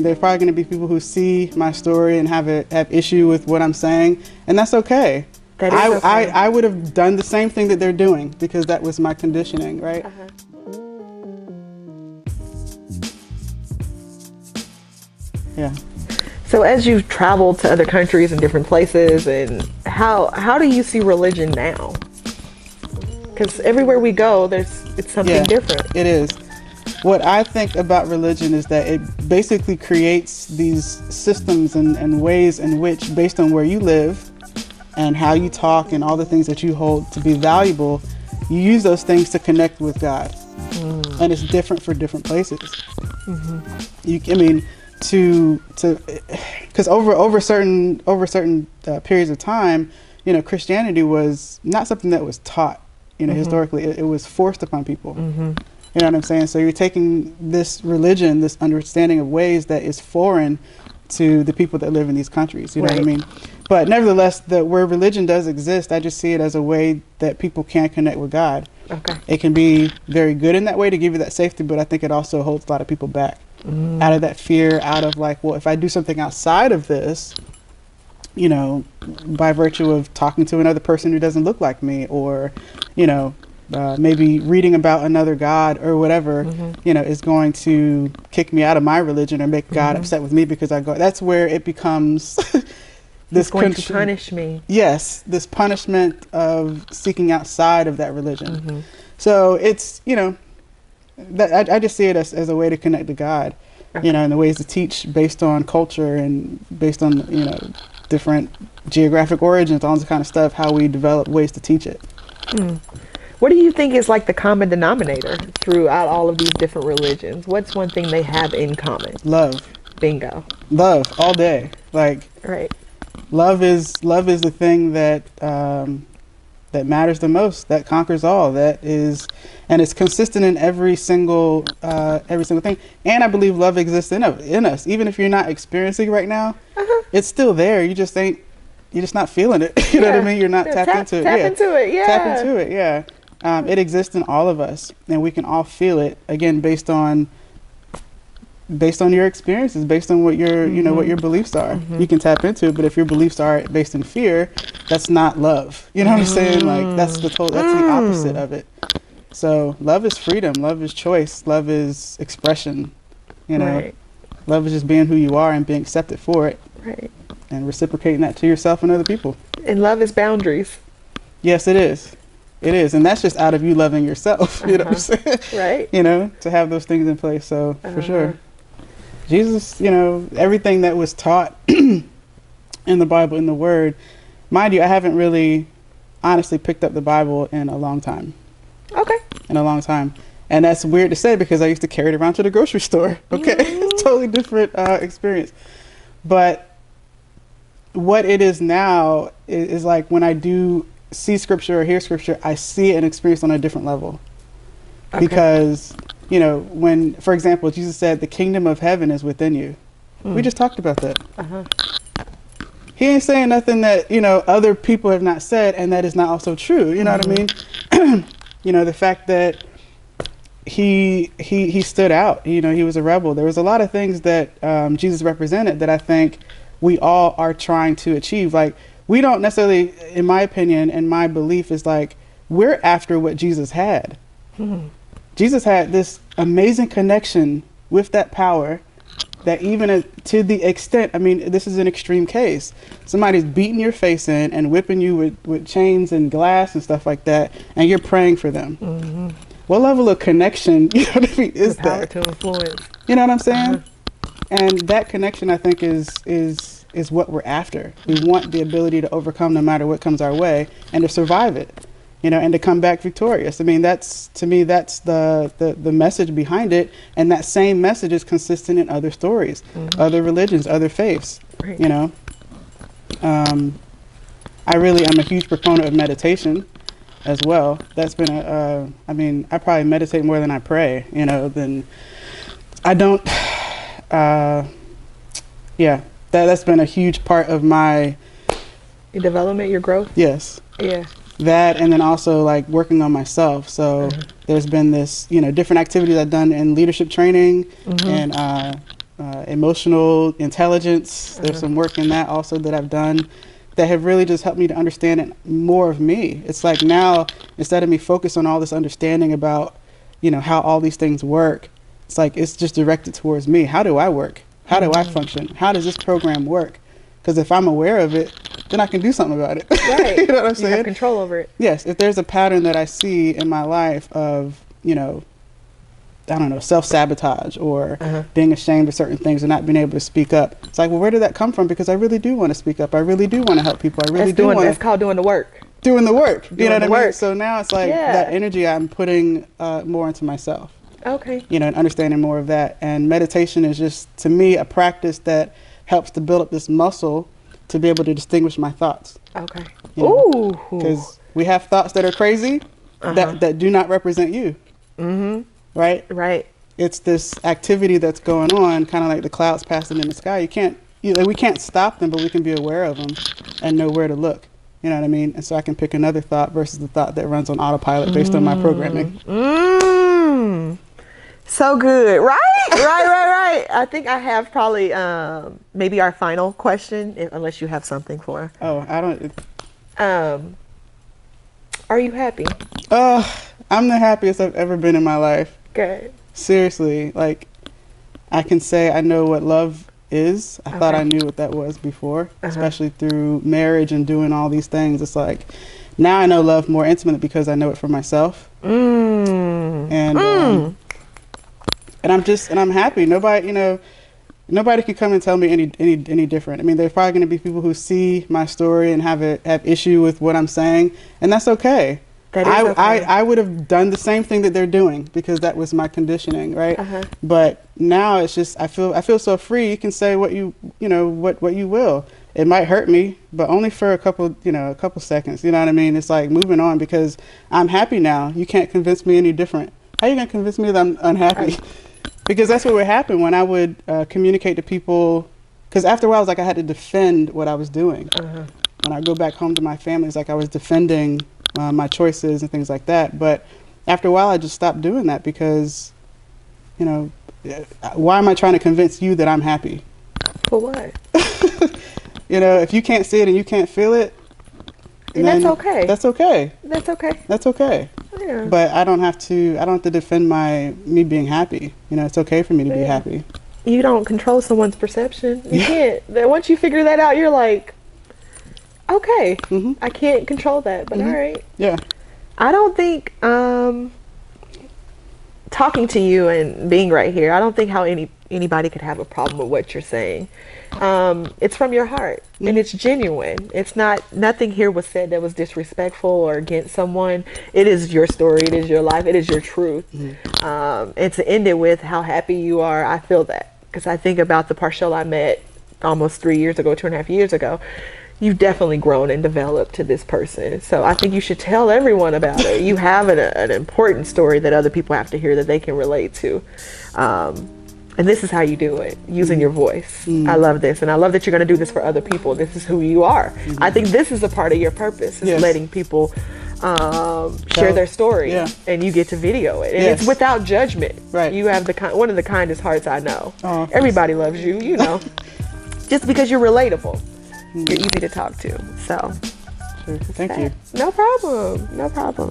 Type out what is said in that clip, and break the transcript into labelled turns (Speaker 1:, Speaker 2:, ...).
Speaker 1: mean, there's probably going to be people who see my story and have issue with what I'm saying, and that's okay.
Speaker 2: That is okay.
Speaker 1: I would have done the same thing that they're doing because that was my conditioning, right? Yeah.
Speaker 2: So as you've traveled to other countries and different places, and how do you see religion now? Because everywhere we go, it's something different.
Speaker 1: It is. What I think about religion is that it basically creates these systems and ways in which, based on where you live and how you talk and all the things that you hold to be valuable, you use those things to connect with God. And it's different for different places. Because over certain periods of time, Christianity was not something that was taught. Historically, it was forced upon people. You know what I'm saying? So you're taking this religion, this understanding of ways that is foreign to the people that live in these countries. You know what I mean? But nevertheless, where religion does exist, I just see it as a way that people can connect with God.
Speaker 2: Okay.
Speaker 1: It can be very good in that way to give you that safety, but I think it also holds a lot of people back out of that fear, out of like, well, if I do something outside of this, by virtue of talking to another person who doesn't look like me, or, maybe reading about another God or whatever, is going to kick me out of my religion or make God upset with me because I go. That's where it becomes this
Speaker 2: going to punish me.
Speaker 1: Yes, this punishment of seeking outside of that religion. So it's that I just see it as a way to connect to God, and the ways to teach based on culture and based on different geographic origins, all this kind of stuff. How we develop ways to teach it.
Speaker 2: What do you think is like the common denominator throughout all of these different religions? What's one thing they have in common?
Speaker 1: Love.
Speaker 2: Bingo.
Speaker 1: Love all day. Like,
Speaker 2: right.
Speaker 1: Love is the thing that that matters the most. That conquers all. That is, and it's consistent in every single thing. And I believe love exists in us, even if you're not experiencing it right now. It's still there. You're just not feeling it. You know what I mean? You're not tapped into it.
Speaker 2: Tap into it. Yeah.
Speaker 1: Tap into it. Yeah. It exists in all of us, and we can all feel it. Again, based on your experiences, based on what your what your beliefs are. You can tap into it, but if your beliefs are based in fear, that's not love. You know what I'm saying? Like that's the opposite of it. So love is freedom. Love is choice. Love is expression.
Speaker 2: Right.
Speaker 1: Love is just being who you are and being accepted for it.
Speaker 2: Right.
Speaker 1: And reciprocating that to yourself and other people.
Speaker 2: And love is boundaries.
Speaker 1: Yes, it is. It is. And that's just out of you loving yourself. You know what I'm saying?
Speaker 2: Right.
Speaker 1: To have those things in place. So for sure. Jesus, everything that was taught in the Bible, in the Word, mind you, I haven't really honestly picked up the Bible in a long time.
Speaker 2: Okay.
Speaker 1: In a long time. And that's weird to say because I used to carry it around to the grocery store. Okay. It's totally different experience. But what it is now is like when I do see scripture or hear scripture, I see it and experience on a different level. Okay. Because, when, for example, Jesus said, the kingdom of heaven is within you. We just talked about that. He ain't saying nothing that, other people have not said, and that is not also true. You know what I mean? The fact that he stood out, he was a rebel. There was a lot of things that Jesus represented that I think we all are trying to achieve. Like, we don't necessarily, in my opinion and my belief is like, we're after what Jesus had. Jesus had this amazing connection with that power that even to the extent, I mean, this is an extreme case. Somebody's beating your face in and whipping you with chains and glass and stuff like that, and you're praying for them. What level of connection, is
Speaker 2: the power
Speaker 1: that?
Speaker 2: To influence.
Speaker 1: You know what I'm saying? And that connection, I think, is what we're after. We want the ability to overcome no matter what comes our way and to survive it, and to come back victorious. I mean, that's the message behind it. And that same message is consistent in other stories, other religions, other faiths,
Speaker 2: right.
Speaker 1: I really am a huge proponent of meditation as well. That's been I probably meditate more than I pray, than I don't, that's been a huge part of my
Speaker 2: your development, your growth.
Speaker 1: Yes.
Speaker 2: Yeah.
Speaker 1: That, and then also like working on myself. So there's been this, different activities I've done in leadership training and emotional intelligence. There's some work in that also that I've done that have really just helped me to understand it more of me. It's like now, instead of me focus on all this understanding about, how all these things work, it's like it's just directed towards me. How do I work? How do I function? How does this program work? Because if I'm aware of it, then I can do something about it.
Speaker 2: Right.
Speaker 1: You know what I'm saying?
Speaker 2: You have control over it.
Speaker 1: Yes. If there's a pattern that I see in my life of, I don't know, self-sabotage or being ashamed of certain things and not being able to speak up. It's like, well, where did that come from? Because I really do want to speak up. I really do want to help people. I really do want to.
Speaker 2: That's called doing the work.
Speaker 1: Doing the work. You know what I mean?
Speaker 2: Work.
Speaker 1: So now it's like that energy I'm putting more into myself.
Speaker 2: Okay.
Speaker 1: And understanding more of that. And meditation is just, to me, a practice that helps to build up this muscle to be able to distinguish my thoughts.
Speaker 2: Okay.
Speaker 1: Ooh. Because we have thoughts that are crazy that do not represent you. Mm-hmm. Right?
Speaker 2: Right.
Speaker 1: It's this activity that's going on, kind of like the clouds passing in the sky. We can't stop them, but we can be aware of them and know where to look. You know what I mean? And so I can pick another thought versus the thought that runs on autopilot based on my programming.
Speaker 2: So good. Right. I think I have probably maybe our final question, unless you have something for.
Speaker 1: Oh, I don't.
Speaker 2: Are you happy?
Speaker 1: I'm the happiest I've ever been in my life.
Speaker 2: Good.
Speaker 1: Seriously, like, I can say I know what love is. I thought I knew what that was before, especially through marriage and doing all these things. It's like, now I know love more intimately because I know it for myself. And I'm happy. Nobody can come and tell me any different. I mean, there's probably going to be people who see my story and have issue with what I'm saying, and that's okay.
Speaker 2: That is okay.
Speaker 1: I would have done the same thing that they're doing because that was my conditioning, right? But now it's just I feel so free. You can say what you will. It might hurt me, but only for a couple seconds. You know what I mean? It's like moving on because I'm happy now. You can't convince me any different. How are you gonna convince me that I'm unhappy? Because that's what would happen when I would communicate to people. Because after a while, it was like I had to defend what I was doing. When I go back home to my family, it's like I was defending my choices and things like that. But after a while, I just stopped doing that because, why am I trying to convince you that I'm happy?
Speaker 2: For what?
Speaker 1: If you can't see it and you can't feel it,
Speaker 2: and that's okay.
Speaker 1: That's okay.
Speaker 2: That's okay.
Speaker 1: That's okay.
Speaker 2: Yeah.
Speaker 1: But I don't have to defend me being happy. It's okay for me to be happy.
Speaker 2: You don't control someone's perception. You can't. Once you figure that out, you're like, okay, I can't control that, but all right.
Speaker 1: Yeah.
Speaker 2: I don't think talking to you and being right here, I don't think how anybody could have a problem with what you're saying. It's from your heart and it's genuine. It's nothing here was said that was disrespectful or against someone. It is your story. It is your life. It is your truth. And to end it with how happy you are, I feel that because I think about the Parshell I met almost 3 years ago, 2.5 years ago. You've definitely grown and developed to this person. So I think you should tell everyone about it. You have an important story that other people have to hear that they can relate to. And this is how you do it, using your voice. I love this. And I love that you're going to do this for other people. This is who you are. I think this is a part of your purpose, is letting people share their story. And you get to video it. And it's without judgment.
Speaker 1: Right.
Speaker 2: You have one of the kindest hearts I know.
Speaker 1: Oh,
Speaker 2: everybody loves you, just because you're relatable. You're easy to talk to. So
Speaker 1: sure. Thank you.
Speaker 2: No problem.